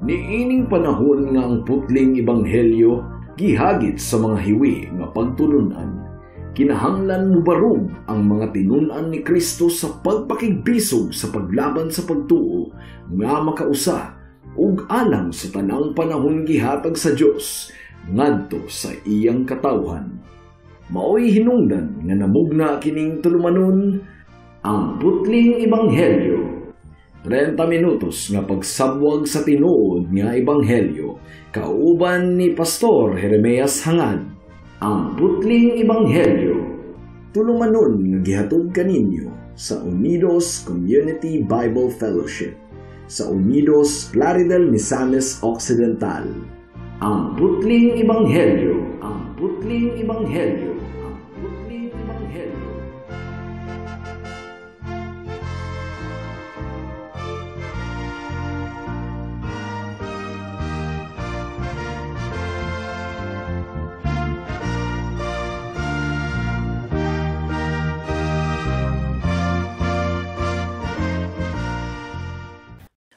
Niining panahon nga ang putling ebanghelyo gihagit sa mga hiwi nga pagtulunan. Kinahanglan mo barog ang mga tinunan ni Kristo sa pagpakigbisog sa paglaban sa pagtuo nga makausa ug alang sa tanang panahon gihatag sa Dios ngadto sa iyang katawhan. Maoy hinungdan nga namugna kining tulumanon ang putling ebanghelyo. 30 minutos nga pagsabwag sa tinuod nga ebanghelyo kauban ni Pastor Jeremias Hangad. Ang putling ebanghelyo tulumanon nga gihatod kaninyo sa Unidos Community Bible Fellowship sa Unidos Plaridel, Misamis Occidental. Ang putling ebanghelyo, ang putling ebanghelyo, ang putling ebanghelyo.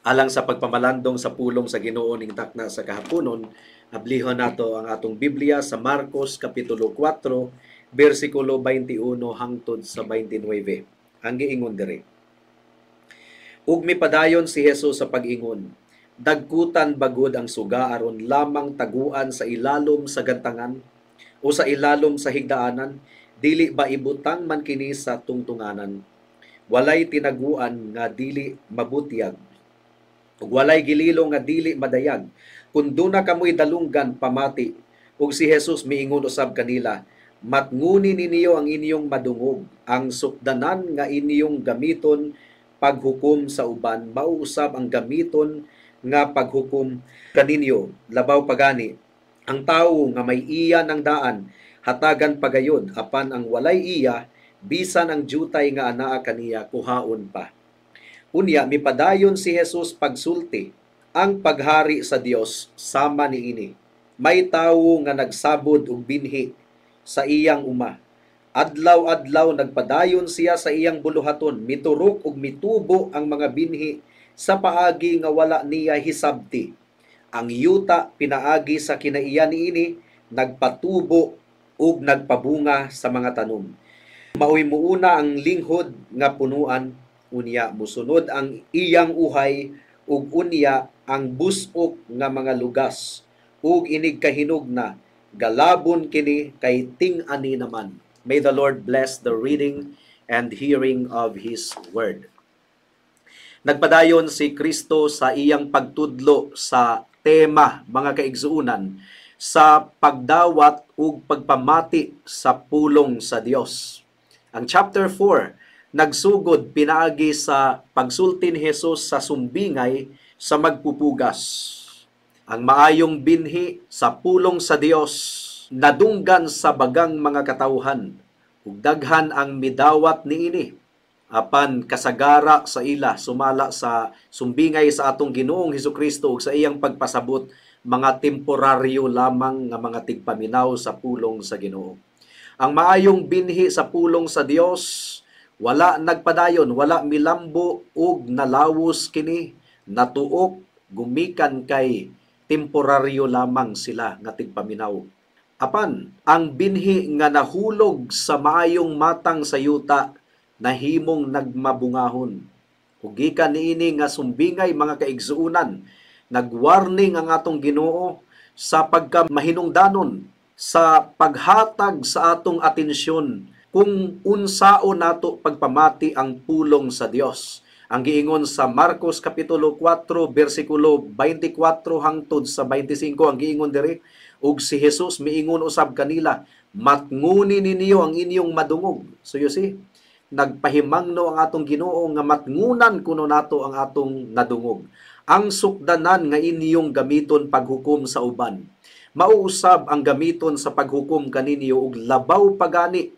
Alang sa pagpamalandong sa pulong sa Ginoo ning takna sa kahaponon, ablihon nato ang atong Biblia sa Marcos kapitulo 4, bersikulo 21 hangtod sa 29. Ang giingon diri: Ug mipadayon si Jesus sa pag-ingon, dagkutan bagod ang suga aron lamang taguan sa ilalom sa gantangan o sa ilalom sa higdaanan, dili ba ibutang man kini sa tungtunganan. Walay tinaguan nga dili mabutyag, ug walay gililo nga dili madayag. Kun duna kamoy dalunggan pamati. Ug si Jesus miingon usab kanila, matnguni ninyo ang inyong madungog, ang sukdanan nga inyong gamiton paghukom sa uban, mauusab ang gamiton nga paghukom kaninyo. Labaw pagani, ang tawo nga may iya ng daan, hatagan pagayod, apan ang walay iya, bisan ang jutay nga anaa kaniya, kuhaon pa. Unya, mipadayon si Jesus pagsulti, ang paghari sa Dios sama niini. May tawo nga nagsabod og binhi sa iyang uma. Adlaw-adlaw nagpadayon siya sa iyang buluhaton, miturok ug mitubo ang mga binhi sa paagi nga wala niya hisabti. Ang yuta pinaagi sa kinaiya niini, nagpatubo ug nagpabunga sa mga tanom. Maoy muuna ang linghod nga punuan, unya musunod ang iyang uhay, ug unya ang busok nga mga lugas, ug inig kahinog na galabon kini kay ting-ani naman. May the Lord bless the reading and hearing of His word. Nagpadayon si Kristo sa iyang pagtudlo sa tema, mga kaigsuunan, sa pagdawat ug pagpamati sa pulong sa Dios. Ang chapter 4 nagsugod pinaagi sa pagsulti ni Jesus sa sumbingay sa magpupugas. Ang maayong binhi sa pulong sa Dios nadunggan sa bagang mga katawhan, ug daghan ang midawat niini. Apan kasagara sa ila sumala sa sumbingay sa atong Ginoong Hesukristo ug sa iyang pagpasabot, mga temporaryo lamang nga mga tigpaminaw sa pulong sa Ginoo. Ang maayong binhi sa pulong sa Dios wala nagpadayon, wala milambo ug nalawos kini, natuok, gumikan kay temporaryo lamang sila nga tigpaminaw. Apan, ang binhi nga nahulog sa maayong matang sa yuta, nahimong nagmabungahon. Ug gikan niini nga sumbingay, mga kaigsuunan, nagwarning ang atong Ginoo sa pagkamahinungdanon, sa paghatag sa atong atensyon kung unsao nato pagpamati ang pulong sa Dios. Ang giingon sa Marcos kapitulo 4 bersikulo 24 hangtod sa 25, ang giingon diri, ug si Jesus miingon usab kanila, matnguni ninyo ang inyong madungog. So you see, nagpahimangno ang atong Ginoo nga matngunan kuno nato ang atong nadungog. Ang sukdanan nga inyong gamiton paghukom sa uban, mauusab ang gamiton sa paghukom kaninyo, ug labaw pagani,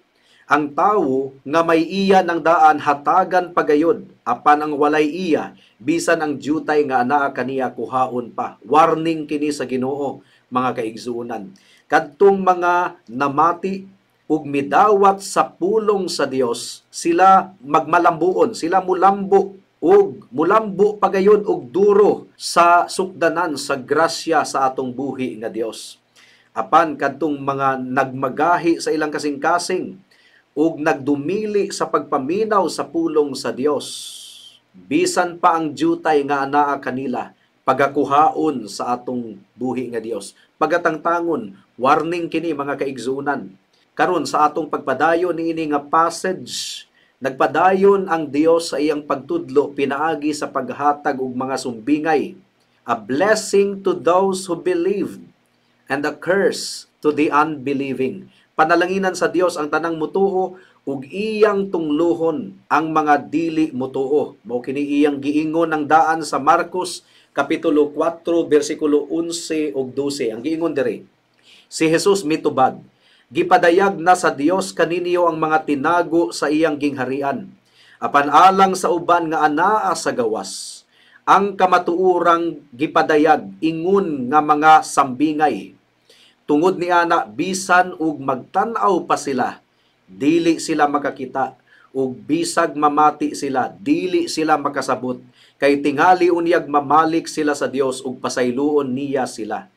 ang tawo nga may iya ng daan hatagan pagayod, apan ang walay iya, bisan ang jutay nga anaa kaniya, kuhaon pa. Warning kini sa Ginoo, mga kaigsuunan. Kadtong mga namati ug midawat sa pulong sa Dios, sila magmalambuon, sila mulambo ug mulambo pagayon og duro sa sukdanan sa grasya sa atong buhi nga Dios. Apan kadtong mga nagmagahi sa ilang kasing-kasing ug nagdumili sa pagpaminaw sa pulong sa Dios, bisan pa ang jutay nga anaa kanila, pagakuhaon sa atong buhi nga Dios. Pagatangtangon, warning kini mga kaigsunan. Karon sa atong pagpadayon niini nga passage, nagpadayon ang Dios sa iyang pagtudlo pinaagi sa paghatag og mga sumbingay, a blessing to those who believed and a curse to the unbelieving. Panalanginan sa Dios ang tanang mutuo ug iyang tunglohon ang mga dili mutuo. Mao kini iyang giingon ng daan sa Marcos kapitulo 4 bersikulo 11 ug 12. Ang giingon diri, si Jesus mitubag, gipadayag na sa Dios kaninyo ang mga tinago sa iyang gingharian. Apan alang sa uban nga anaa sa gawas, ang kamatuurang gipadayag ingon nga mga sambingay. Tungod ni ana bisan ug magtan-aw pa sila, dili sila makakita, ug bisag mamati sila, dili sila makasabot, kay tingali unyag mamalik sila sa Dios ug pasayloon niya sila.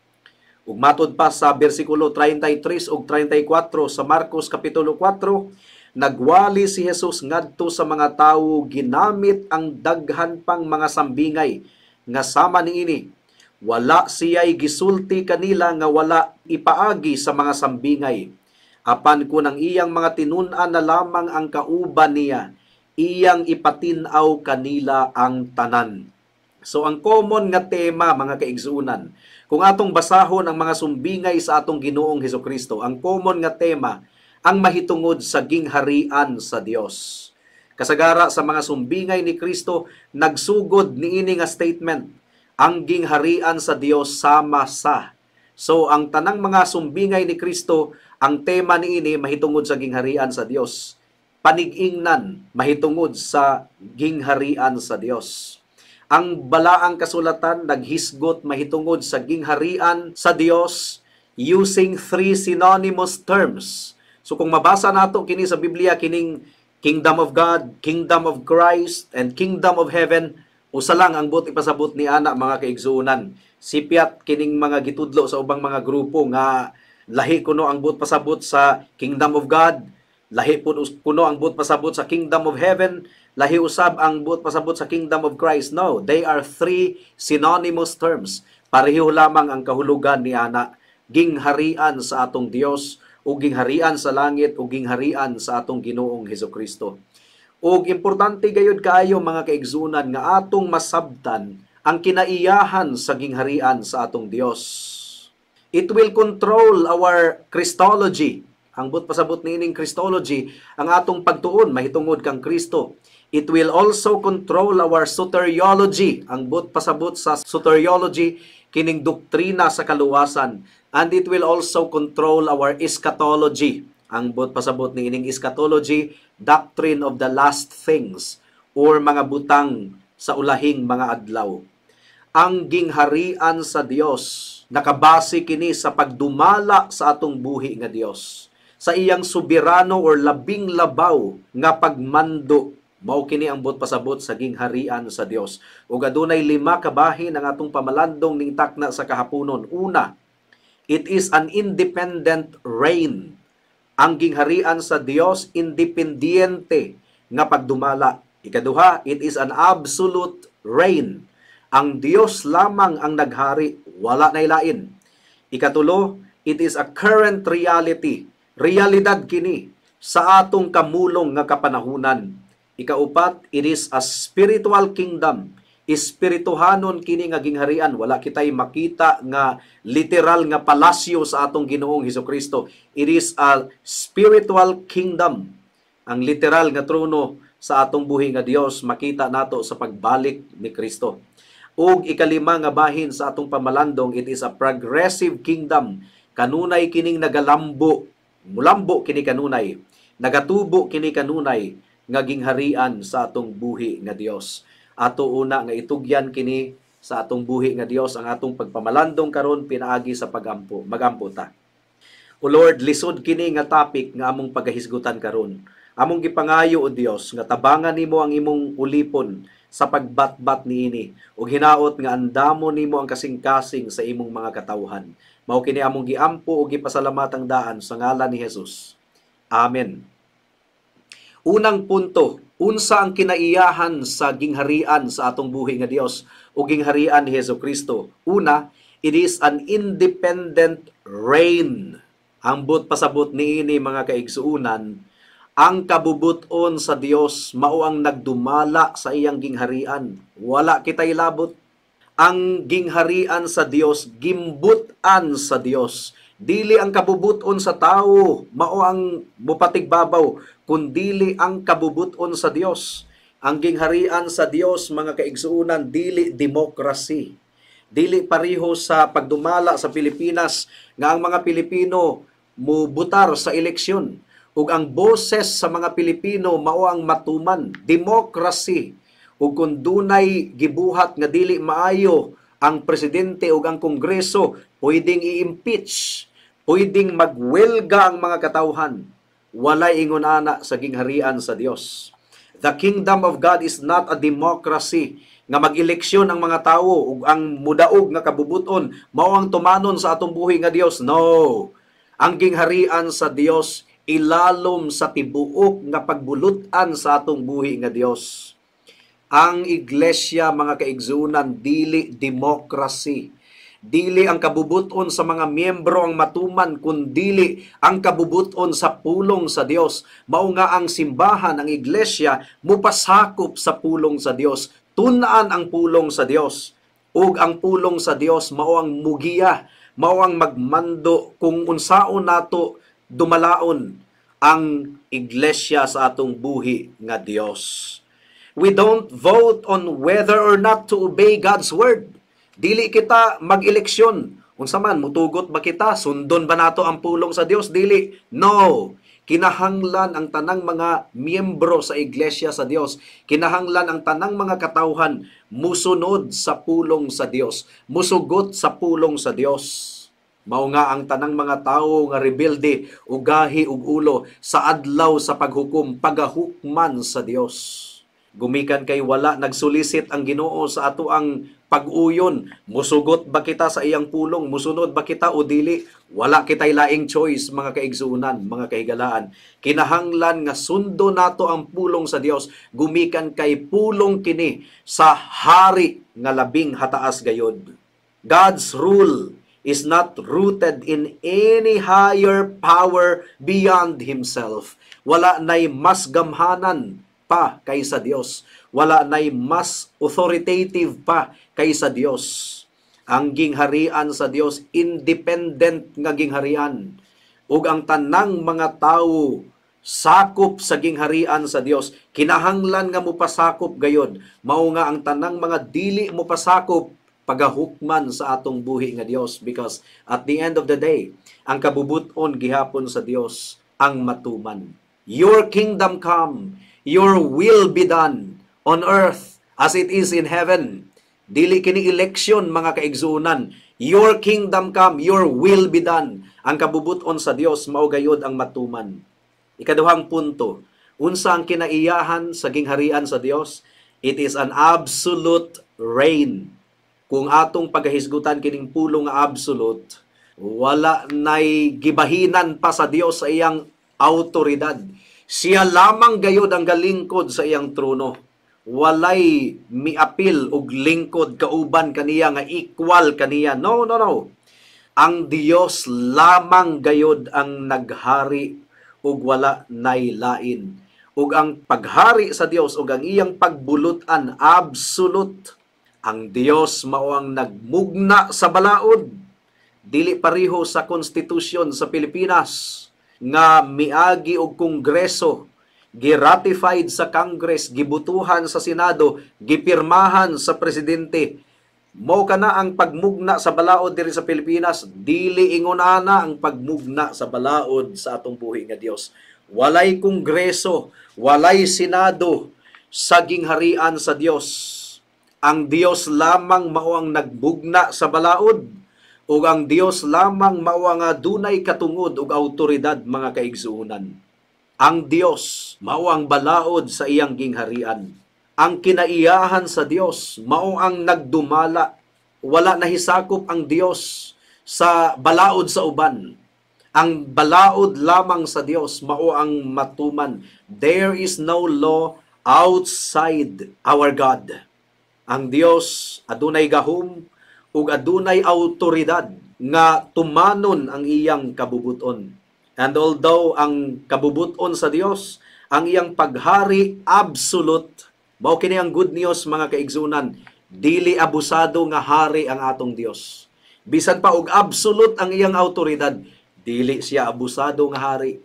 Ug matod pa sa bersikulo 33 ug 34 sa Marcos kapitulo 4, nagwali si Jesus ngadto sa mga tawo ginamit ang daghan pang mga sambingay nga sama niini. Wala siya'y gisulti kanila nga wala ipaagi sa mga sambingay. Apan kun ang iyang mga tinun-an na lamang ang kauban niya, iyang ipatinaw kanila ang tanan. So ang common nga tema mga kaigsunan, kung atong basahon ang mga sumbingay sa atong Ginoong Hesukristo, ang common nga tema, ang mahitungod sa gingharian sa Dios. Kasagara sa mga sumbingay ni Kristo, nagsugod niini nga statement, ang gingharian sa Dios sama sa. So ang tanang mga sumbingay ni Kristo, ang tema niini mahitungod sa gingharian sa Dios. Panig-ingnan mahitungod sa gingharian sa Dios. Ang balaang kasulatan naghisgot mahitungod sa gingharian sa Dios using three synonymous terms. So kung mabasa nato kini sa Biblia, kining Kingdom of God, Kingdom of Christ, and Kingdom of Heaven, usa lang ang buot ipasabot ni ana mga kaigsuunan. Sipiat kining mga gitudlo sa ubang mga grupo nga lahi kuno ang buot pasabot sa Kingdom of God, lahi kuno ang buot pasabot sa Kingdom of Heaven, lahi usab ang buot pasabot sa Kingdom of Christ. No, they are three synonymous terms. Pareho lamang ang kahulugan ni ana, gingharian sa atong Dios, o gingharian sa langit, o gingharian sa atong Ginoong Hesukristo. O importante gayud kaayo mga kaigsunan nga atong masabtan ang kinaiyahan sa gingharian sa atong Dios. It will control our Christology. Ang buot pasabot niining Christology, ang atong pagtuon mahitungod kang Kristo. It will also control our soteriology. Ang buot pasabot sa soteriology, kining doktrina sa kaluwasan. And it will also control our eschatology. Ang buot pasabot niining eschatology, doctrine of the last things, or mga butang sa ulahing mga adlaw. Ang gingharian sa Dios, nakabase kini sa pagdumala sa atong buhi nga Dios, sa iyang soberano or labing labaw nga pagmando. Mao kini ang buot pasabot sa gingharian sa Dios. Ug adunay 5 kabahin ang atong pamalandong ning takna sa kahaponon. Una, it is an independent reign. Ang gingharian sa Dios independiente nga pagdumala. Ikaduha, it is an absolute reign. Ang Dios lamang ang naghari, wala nay lain. Ikatulo, it is a current reality. Realidad kini sa atong kamulong nga kapanahunan. Ikaupat, it is a spiritual kingdom. Espirituhanon kini nga gingharian. Wala kitay makita nga literal nga palasyo sa atong Ginoong Hesukristo. It is a spiritual kingdom. Ang literal nga trono sa atong buhi nga Dios makita nato sa pagbalik ni Kristo. Ug ikalima nga bahin sa atong pamalandong, it is a progressive kingdom. Kanunay kining nagalambo, mulambo kini kanunay, nagatubo kini kanunay nga gingharian sa atong buhi nga Dios. Ato una nga itugyan kini sa atong buhi nga Dios ang atong pagpamalandong karon pinaagi sa pagampo, magampo ta. O Lord, lisod kini nga topic nga among pagahisgutan karon. Among gipangayo o Dios nga tabangan nimo ang imong ulipon sa pagbatbat niini ug hinaot nga andamo nimo ang kasing-kasing sa imong mga katawhan. Mao kini among giampo ug gipasalamatang daan sa ngalan ni Jesus. Amen. Unang punto, unsa ang kinaiyahan sa gingharian sa atong buhi nga Dios o gingharian ni Hesukristo? Una, it is an independent reign. Ambot pasabot niini mga kaigsuunan, ang kabubuton sa Dios mao ang nagdumala sa iyang gingharian. Wala kitay labot. Ang gingharian sa Dios, gimbutan sa Dios. Dili ang kabubuton sa tao, mao ang mupatigbabaw, kundili ang kabubuton sa Dios. Ang gingharian sa Dios, mga kaigsuunan, dili demokrasy. Dili pareho sa pagdumala sa Pilipinas nga ang mga Pilipino mubutar sa eleksyon. Ug ang boses sa mga Pilipino mao ang matuman, demokrasy. Ug kung dunay gibuhat nga dili maayo ang presidente ug ang kongreso, pwedeng i-impeach, pwedeng magwelga ang mga katawhan. Walay ingon ana sa gingharian sa Dios. The kingdom of God is not a democracy nga mag-eleksyon ang mga tao ug ang mudaog nga kabubuton mao ang tumanon sa atong buhi nga Dios. No. Ang gingharian sa Dios ilalom sa tibuok nga pagbulutan sa atong buhi nga Dios. Ang iglesia, mga kaigsuunan, dili demokrasy. Dili ang kabubuton sa mga miyembro ang matuman, kundili ang kabubuton sa pulong sa Dios. Mao nga ang simbahan, ang iglesia, mupasakop sa pulong sa Dios. Tunaan ang pulong sa Dios. Ug ang pulong sa Dios mao ang mugiya, mao ang magmando kung unsaon nato dumalaon ang iglesia sa atong buhi nga Dios. We don't vote on whether or not to obey God's word. Dili kita mag-eleksyon. Unsa man, mutugot ba kita? Sundon ba nato ang pulong sa Dios? Dili. No. Kinahanglan ang tanang mga miyembro sa iglesia sa Dios. Kinahanglan ang tanang mga katawhan musunod sa pulong sa Dios. Musugot sa pulong sa Dios. Mao nga ang tanang mga tawo nga rebelde, ugahi ug ulo sa adlaw sa paghukom, pagahukman sa Dios. Gumikan kay wala nagsulisit ang Ginoo sa ato ang pag-uyon. Musugot ba kita sa iyang pulong? Musunod ba kita o dili? Wala kitay laing choice, mga kaigsuunan, mga kahigalaan. Kinahanglan nga sundo nato ang pulong sa Dios. Gumikan kay pulong kini sa hari nga labing hataas gayod. God's rule is not rooted in any higher power beyond Himself. Wala na'y mas gamhanan pa kaysa Dios. Wala na'y mas authoritative pa kaysa Dios. Ang gingharian sa Dios, independent nga gingharian. Ug ang tanang mga tawo sakop sa gingharian sa Dios, kinahanglan nga mupasakop gayod. Mao nga ang tanang mga dili mupasakop pagahukman sa atong buhi nga Dios, because at the end of the day, ang kabubuton gihapon sa Dios ang matuman. Your kingdom come, your will be done on earth as it is in heaven. Dili kini eleksyon, mga kaigsuunan. Your kingdom come, your will be done. Ang kabubuton sa Dios mao gayud ang matuman. Ikaduhang punto, unsa ang kinaiyahan sa gingharian sa Dios? It is an absolute reign. Kung atong pagahisgutan kining pulong nga absolute, wala nay gibahinan pa sa Dios sa iyang autoridad. Siya lamang gayud ang galingkod sa iyang trono. Walay miapil og lingkod kauban kaniya nga equal kaniya. No. Ang Dios lamang gayud ang naghari ug wala nay lain. Ug ang paghari sa Dios ug ang iyang pagbulutan absolute. Ang Dios mao ang nagmugna sa balaod. Dili pareho sa konstitusyon sa Pilipinas nga miagi og kongreso, giratified sa Congress, gibutuhan sa Senado, gipirmahan sa presidente. Mao kana ang pagmugna sa balaod diri sa Pilipinas. Dili ingon ana ang pagmugna sa balaod sa atong buhi nga Dios. Walay kongreso, walay Senado sa gingharian sa Dios. Ang Dios lamang mao ang nagbugna sa balaod. Ug ang Dios lamang mao nga dunay katungod ug awtoridad, mga kaigsuunan. Ang Dios mao ang balaod sa iyang gingharian. Ang kinaiyahan sa Dios mao ang nagdumala. Wala nahisakop ang Dios sa balaod sa uban. Ang balaod lamang sa Dios mao ang matuman. There is no law outside our God. Ang Dios adunay gahom ug adunay awtoridad nga tumanon ang iyang kabubuton. And although ang kabubuton sa Dios, ang iyang paghari absolute, mao kini ang good news mga kaigsunan, dili abusado nga hari ang atong Dios. Bisan pa og absolute ang iyang awtoridad, dili siya abusado nga hari.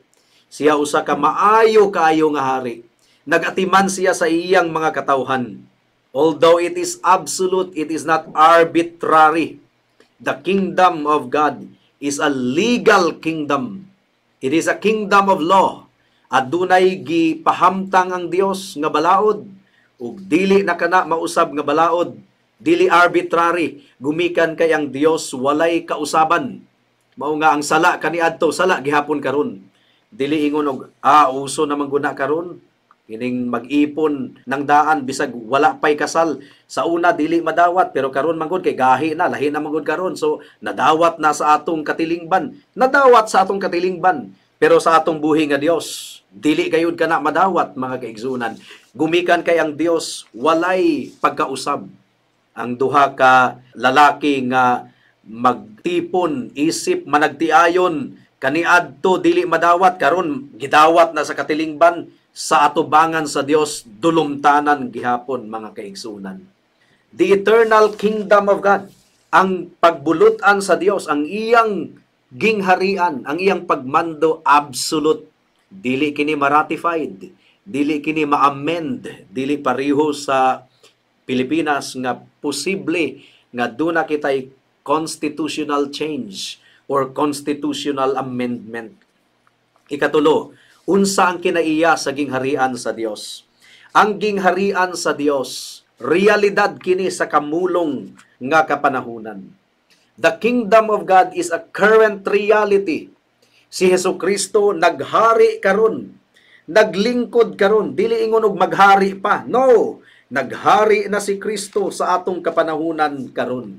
Siya usa ka maayo kaayo nga hari. Nagatiman siya sa iyang mga katawhan. Although it is absolute, it is not arbitrary. The kingdom of God is a legal kingdom. It is a kingdom of law. Adunay gipahamtang ang Dios nga balaod ug dili na kana mausab nga balaod, dili arbitrary. Gumikan kay ang Dios walay kausaban. Mao nga ang sala kaniadto, sala gihapon karon. Dili ingon og uso na mangguna karon. Kining mag-ipon ng daan bisag wala pay kasal. Sa una dili madawat pero karon manggod kay gahi na, lahi na manggod karon. So nadawat na sa atong katilingban. Nadawat sa atong katilingban. Pero sa atong buhi nga Dios, dili gayud kana madawat mga kaigsunan. Gumikan kay ang Dios walay pagkausab. Ang duha ka lalaki nga magtipon, isip managtiayon, kaniadto dili madawat karon gidawat na sa katilingban. Sa atubangan sa Dios, dulumtanan gihapon mga kaigsunan. The eternal kingdom of God, ang pagbulutan sa Dios, ang iyang gingharian, ang iyang pagmando absolute. Dili kini ma-ratified, dili kini ma-amend, dili pareho sa Pilipinas nga posible nga duna kitay constitutional change or constitutional amendment. Ikatulo, unsa ang kinaiya sa gingharian sa Dios? Ang gingharian sa Dios, realidad kini sa kamulong nga kapanahunan. The kingdom of God is a current reality. Si Hesukristo naghari karon, naglingkod karon, dili ingon og maghari pa. No, naghari na si Kristo sa atong kapanahunan karon.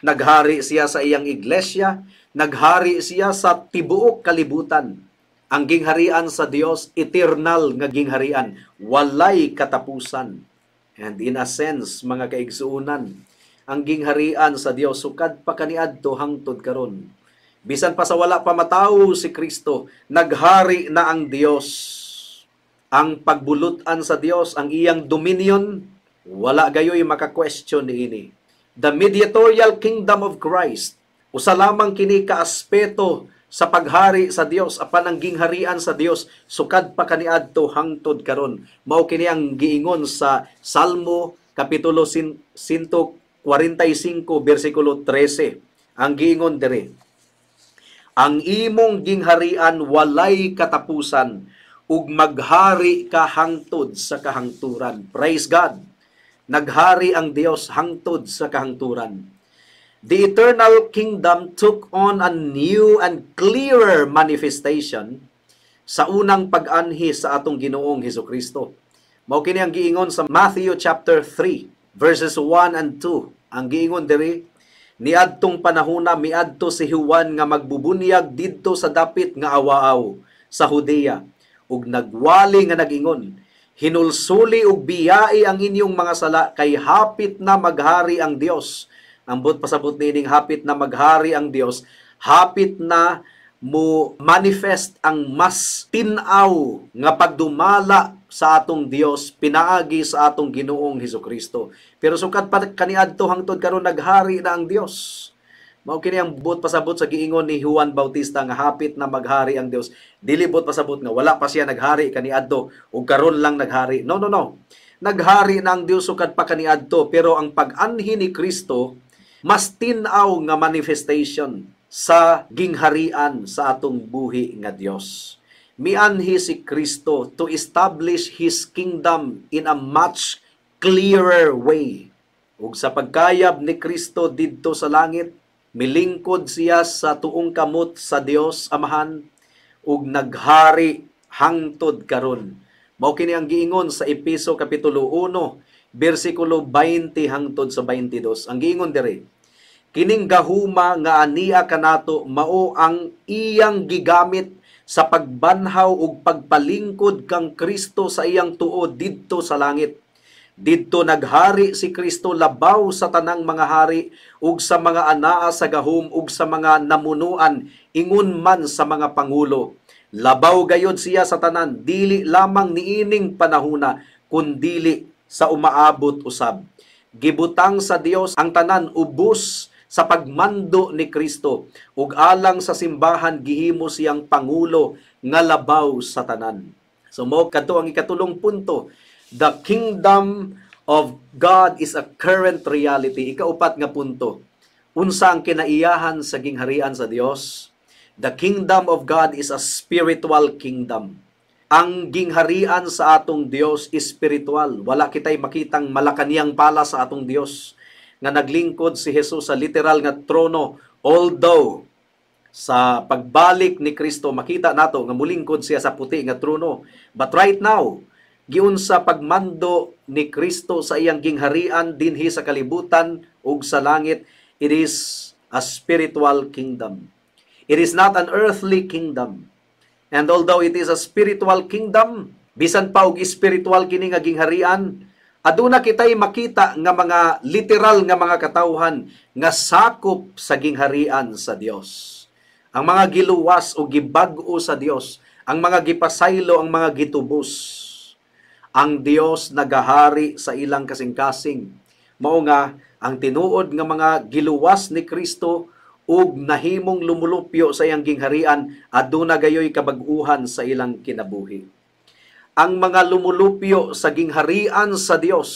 Naghari siya sa iyang iglesia, naghari siya sa tibuok kalibutan. Ang gingharian sa Dios, eternal nga gingharian, walay katapusan. And in a sense, mga kaigsuunan, ang gingharian sa Dios sukad pa kaniadto hangtod karon. Bisan pa sa wala pa matawo si Kristo, naghari na ang Dios. Ang pagbulutan sa Dios, ang iyang dominion, wala gayoy maka-question niini. The mediatorial kingdom of Christ, usa lamang kini ka aspeto sa paghari sa Dios, apan ang gingharian sa Dios sukad pa kaniadto hangtod karon. Mao kini ang giingon sa Salmo kapitulo 145 bersikulo 13. Ang giingon diri, ang imong gingharian walay katapusan ug maghari ka hangtod sa kahangturan. Praise God. Naghari ang Dios hangtod sa kahangturan. The eternal kingdom took on a new and clearer manifestation sa unang pag-anhi sa atong Ginoong Hesukristo. Mao kini ang giingon sa Matthew chapter 3 verses 1 and 2. Ang giingon diri, niadtong panahona miadto si Juan nga magbubunyag didto sa dapit nga awaaw sa Judea ug nagwali nga nagingon, hinulsuli ug biyai ang inyong mga sala kay hapit na maghari ang Dios. Ambot pasabot nining hapit na maghari ang Dios, hapit na mo manifest ang mas tinaw nga pagdumala sa atong Dios pinaagi sa atong Ginoong Hesukristo. Pero sukad pa kaniadto hangtod karon naghari na ang Dios. Mao kini ang buot pasabot sa giingon ni Juan Bautista nga hapit na maghari ang Dios. Dili buot pasabot nga wala pa siya naghari kaniadto ug karon lang naghari. No. Naghari na ang Dios sukad pa kaniadto, pero ang pag-anhi ni Kristo mas tinaw nga manifestation sa gingharian sa atong buhi nga Dios. Mianhi si Kristo to establish His kingdom in a much clearer way. Ug sa pagkayab ni Kristo didto sa langit, milingkod siya sa tuong kamot sa Dios Amahan ug naghari hangtod karon. Mao kini ang giingon sa Efeso kapitulo 1, bersikulo 20 hangtod sa 22. Ang giingon diri, kining gahuma nga ania kanato mao ang iyang gigamit sa pagbanhaw ug pagpalingkod kang Kristo sa iyang tuod didto sa langit. Didto naghari si Kristo labaw sa tanang mga hari ug sa mga anaa sa gahom ug sa mga namunuan ingon man sa mga pangulo. Labaw gayod siya sa tanan, dili lamang niining panahuna kundili sa umaabot usab. Gibutang sa Dios ang tanan ubos sa pagmando ni Kristo ug alang sa simbahan gihimo siyang pangulo nga labaw sa tanan. So mo kadto ang ikatulong punto. The kingdom of God is a current reality. Ikaupat nga punto. Unsa ang kinaiyahan sa gingharian sa Dios? The kingdom of God is a spiritual kingdom. Ang gingharian sa atong Dios is spiritual. Wala kitay makitang malakaniyang pala sa atong Dios nga naglingkod si Jesus sa literal nga trono. Although sa pagbalik ni Kristo makita nato nga mulingkod siya sa puti nga trono. But right now, giun sa pagmando ni Kristo sa iyang gingharian dinhi sa kalibutan ug sa langit, it is a spiritual kingdom. It is not an earthly kingdom. And although it is a spiritual kingdom, bisan pa og spiritual kini nga gingharian, aduna kitay makita nga mga literal nga mga katawhan nga sakop sa gingharian sa Dios. Ang mga giluwas o gibag-o sa Dios, ang mga gipasaylo, ang mga gitubos. Ang Dios nagahari sa ilang kasing-kasing. Mao nga ang tinuod nga mga giluwas ni Kristo ug nahimong lumulupyo sa iyang gingharian aduna gayoy kabag-uhan sa ilang kinabuhi. Ang mga lumulupyo sa gingharian sa Dios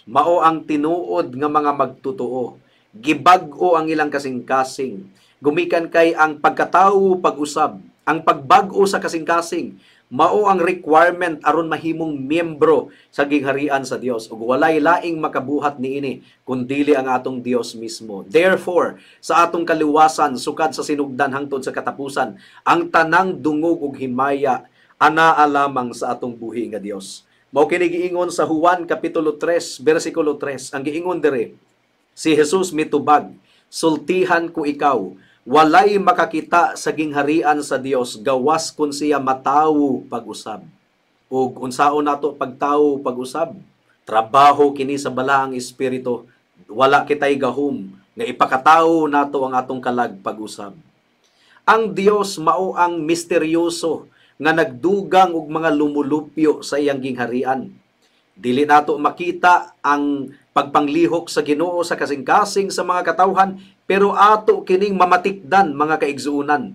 mao ang tinuod nga mga magtotoo. Gibag-o ang ilang kasing-kasing. Gumikan kay ang pagkatawo pag-usab, ang pagbag-o sa kasing-kasing mao ang requirement aron mahimong miyembro sa gingharian sa Dios ug walay laing makabuhat niini kundili ang atong Dios mismo. Therefore, sa atong kaliwasan sukad sa sinugdan hangtod sa katapusan, ang tanang dungog ug himaya anaa lamang sa atong buhi nga Dios. Mao kini giingon sa Juan kapitulo 3 bersikulo 3. Ang giingon diri, si Jesus mitubag, sultihan ko ikaw, walay makakita sa gingharian sa Dios gawas kun siya matawo pag-usab. Ug unsaon nato pagtawo pag-usab? Trabaho kini sa balaang espiritu. Wala kitay gahom nga ipakatawo nato ang atong kalag pag-usab. Ang Dios mao ang misteryoso nga nagdugang og mga lumulupyo sa iyang gingharian. Dili nato makita ang pagpanglihok sa Ginoo sa kasing-kasing sa mga katawhan, pero ato kining mamatikdan mga kaigsuunan.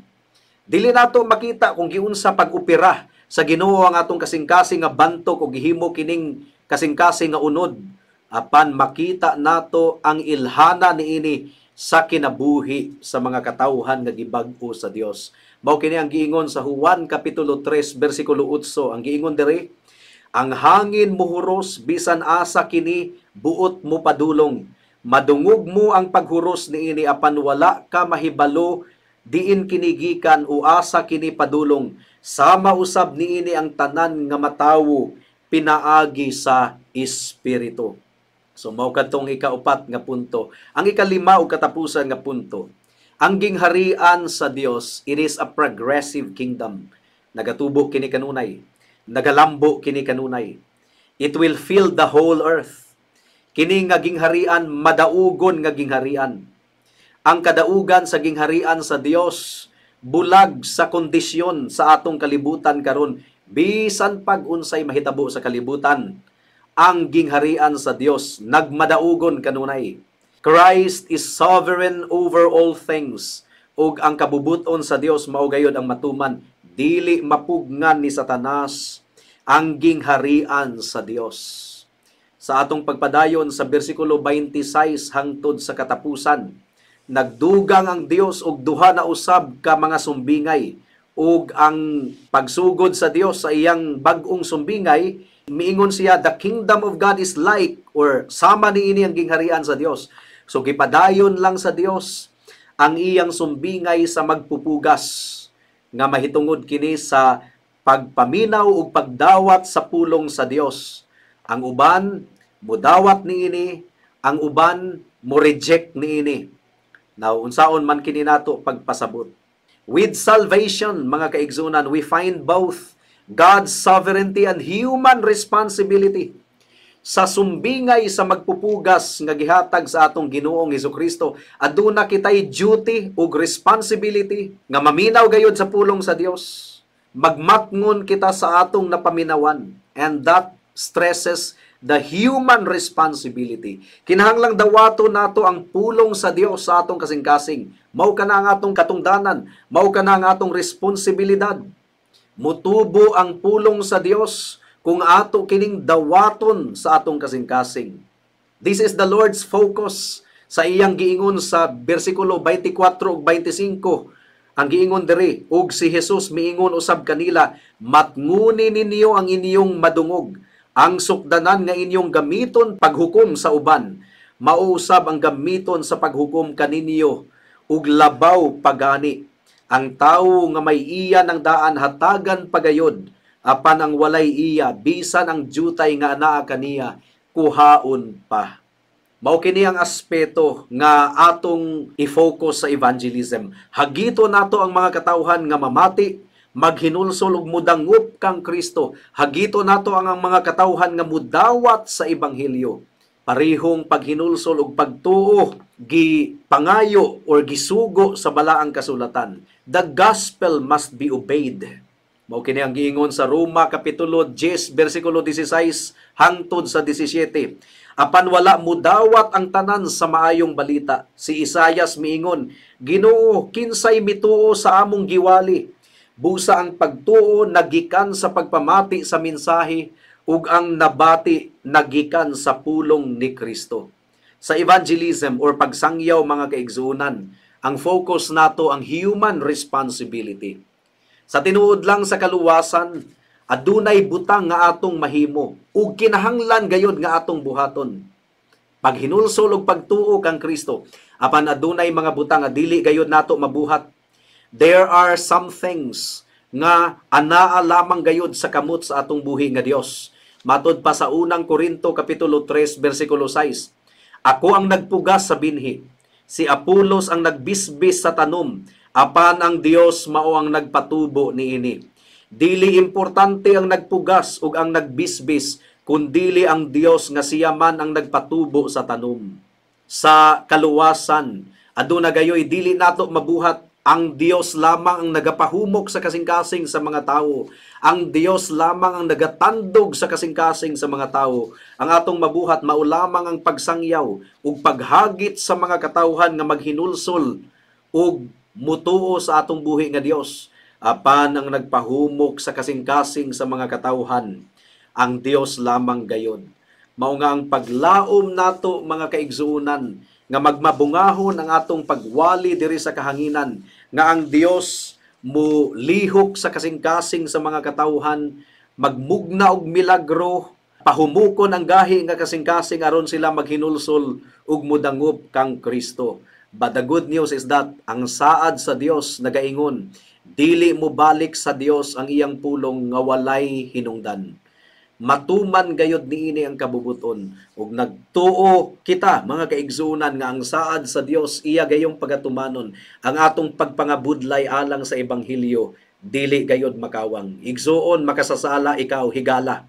Dili nato makita kung giunsa pag-opera sa Ginoo ang atong kasing-kasing nga bantok o gihimo kining kasing-kasing nga unod. Apan makita nato ang ilhana niini sa kinabuhi sa mga katawhan nga gibag-o sa Dios. Mao kini ang giingon sa Juan kapitulo 3 bersikulo 8. Ang giingon diri, ang hangin muhuros bisan asa kini buot mo padulong. Madungog mo ang paghuros niini apan wala ka mahibalo diin kinigikan o asa kini padulong. Sama usab niini ang tanan nga matawo pinaagi sa espiritu. So mao kadtong ikaupat nga punto. Ang ikalima ug katapusan nga punto. Ang gingharian sa Dios, it is a progressive kingdom. Nagatubo kini kanunay. Nagalambo kini kanunay. It will fill the whole earth. Kini nga gingharian madaugon nga gingharian. Ang kadaugan sa gingharian sa Dios bulag sa kondisyon sa atong kalibutan karon bisan pag unsay mahitabo sa kalibutan. Ang gingharian sa Dios nagmadaugon kanunay. Christ is sovereign over all things. Ug ang kabubuton sa Dios mao gayod ang matuman, dili mapugnan ni Satanas ang gingharian sa Dios. Sa atong pagpadayon sa bersikulo 26 hangtod sa katapusan, nagdugang ang Dios og duha na usab ka mga sumbingay, ug ang pagsugod sa Dios sa iyang bag-ong sumbingay, miingon siya, the kingdom of God is like, or sama niini ang gingharian sa Dios. So gipadayon lang sa Dios ang iyang sumbingay sa magpupugas nga mahitungod kini sa pagpaminaw ug pagdawat sa pulong sa Dios. Ang uban mudawat niini, ang uban mo reject niini. Now unsaon man kini nato pagpasabot? With salvation, mga kaigsunan, we find both God's sovereignty and human responsibility. Sa sumbingay sa magpupugas nga gihatag sa atong Ginoong Hesukristo, aduna kitay duty ug responsibility nga maminaw gayud sa pulong sa Dios. Magmatngon kita sa atong napaminawan, and that stresses the human responsibility. Kinahanglang dawato nato ang pulong sa Dios sa atong kasing-kasing. Mao kana ang atong katungdanan, mao kana ang atong responsibilidad. Mutubo ang pulong sa Dios kung ato kining dawaton sa atong kasing-kasing. This is the Lord's focus sa iyang giingon sa bersikulo 24 ug 25. Ang giingon diri, ug si Jesus miingon usab kanila, matnguni ninyo ang inyong madungog, ang sukdanan nga inyong gamiton paghukom sa uban, mauusab ang gamiton sa paghukom kaninyo, ug labaw pagani. Ang tawo nga may iya ng daan hatagan pagayod, apan ang walay iya, bisan ang jutay nga anaa kaniya, kuhaon pa. Mao kini ang aspeto nga atong i-focus sa evangelism. Hagito nato ang mga katawhan nga mamati, maghinulsol ug mudangup kang Kristo. Hagito nato ang mga katawhan nga mudawat sa ebanghelyo. Parihong paghinulsol ug pagtuo gipangayo or gisugo sa balaang kasulatan. The gospel must be obeyed. Mao kini ang giingon sa Roma kapitulo 10 bersikulo 16 hangtod sa 17. Apan wala mudawat ang tanan sa maayong balita. Si Isaias miingon, Ginoo, kinsay mituo sa among giwali? Busa ang pagtuo nagikan sa pagpamati sa mensahe ug ang nabati nagikan sa pulong ni Kristo. Sa evangelism or pagsangyaw, mga kaigsunan, ang focus nato ang human responsibility. Sa tinuod lang sa kaluwasan, adunay butang nga atong mahimo ug kinahanglan gayud nga atong buhaton. Paghinulsol ug pagtuo kang Kristo, apan adunay mga butang nga dili gayud nato mabuhat. There are some things nga anaa lamang gayud sa kamot sa atong buhi nga Dios. Matod pa sa unang Korinto kapitulo 3 bersikulo 6. Ako ang nagpugas sa binhi, si Apolos ang nagbisbis sa tanom, apan ang Dios mao ang nagpatubo niini. Dili importante ang nagpugas ug ang nagbisbis, kundili ang Dios nga siya man ang nagpatubo sa tanom. Sa kaluwasan, aduna gayoy dili nato mabuhat. Ang Dios lamang ang nagapahumok sa kasing-kasing sa mga tao. Ang Dios lamang ang nagatandog sa kasing-kasing sa mga tao. Ang atong mabuhat mao lamang ang pagsangyaw ug paghagit sa mga katawhan nga maghinulsol ug mutuo sa atong buhi nga Dios. Apan ang nagpahumok sa kasing-kasing sa mga katawhan, ang Dios lamang gayon. Mao nga ang paglaom nato, mga kaigsuunan, nga magmabungahon ang atong pagwali diri sa kahanginan, nga ang Dios mo lihok sa kasing-kasing sa mga katawhan, magmugna og milagro, pahumukon ang gahi nga kasing-kasing aron sila maghinulsol ug modangup kang Kristo. But the good news is that ang saad sa Dios nagaingon, dili mo balik sa Dios ang iyang pulong nga walay hinungdan. Matuman gayod niini ang kabubuton ug nagtuo kita, mga kaigsunan, nga ang saad sa Dios iya gayong pagatumanon. Ang atong pagpangabudlay alang sa ebanghelyo dili gayod makawang. Igsuon makasasala ikaw higala.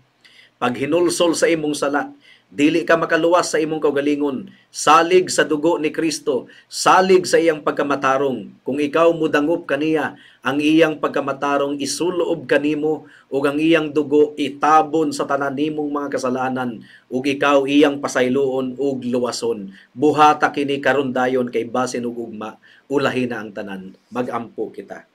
Pag hinulsol sa imong sala, dili ka makaluwas sa imong kaugalingon. Salig sa dugo ni Kristo, salig sa iyang pagkamatarong. Kung ikaw mudangup kaniya, ang iyang pagkamatarong isuloob kanimo ug ang iyang dugo itabon sa tanan nimong mga kasalanan ug ikaw iyang pasayloon ug luwason. Buhata kini karon dayon kay basin ug ugma, ulahi na ang tanan. Magampo kita.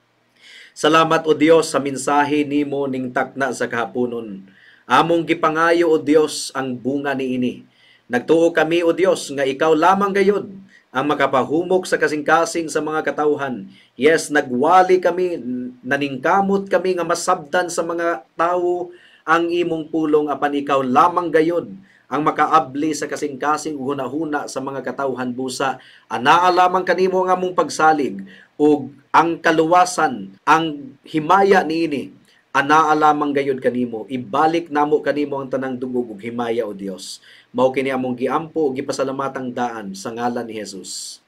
Salamat o Dios sa mensahe nimo ning takna sa kahaponon. Among gipangayo o Dios ang bunga niini. Nagtuo kami o Dios nga ikaw lamang gayud ang makapahumok sa kasing-kasing sa mga katawhan. Yes, nagwali kami, naningkamot kami nga masabdan sa mga tawo ang imong pulong, apan ikaw lamang gayud ang makaabli sa kasing-kasing hunahuna sa mga katawhan busa. Anaa lamang kanimo nga mong pagsalig ug ang kaluwasan, ang himaya niini Anaa lamang gayud kanimo, ibalik namo kanimo ang tanang dungog ug himaya o Dios. Mao kini among giampo ug gipasalamatang daan sa ngalan ni Jesus.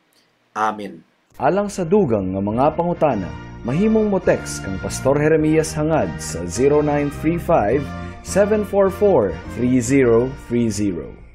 Amen. Alang sa dugang nga mga pangutana, mahimong mo text kang Pastor Jeremias hangad sa 0935 744 3030.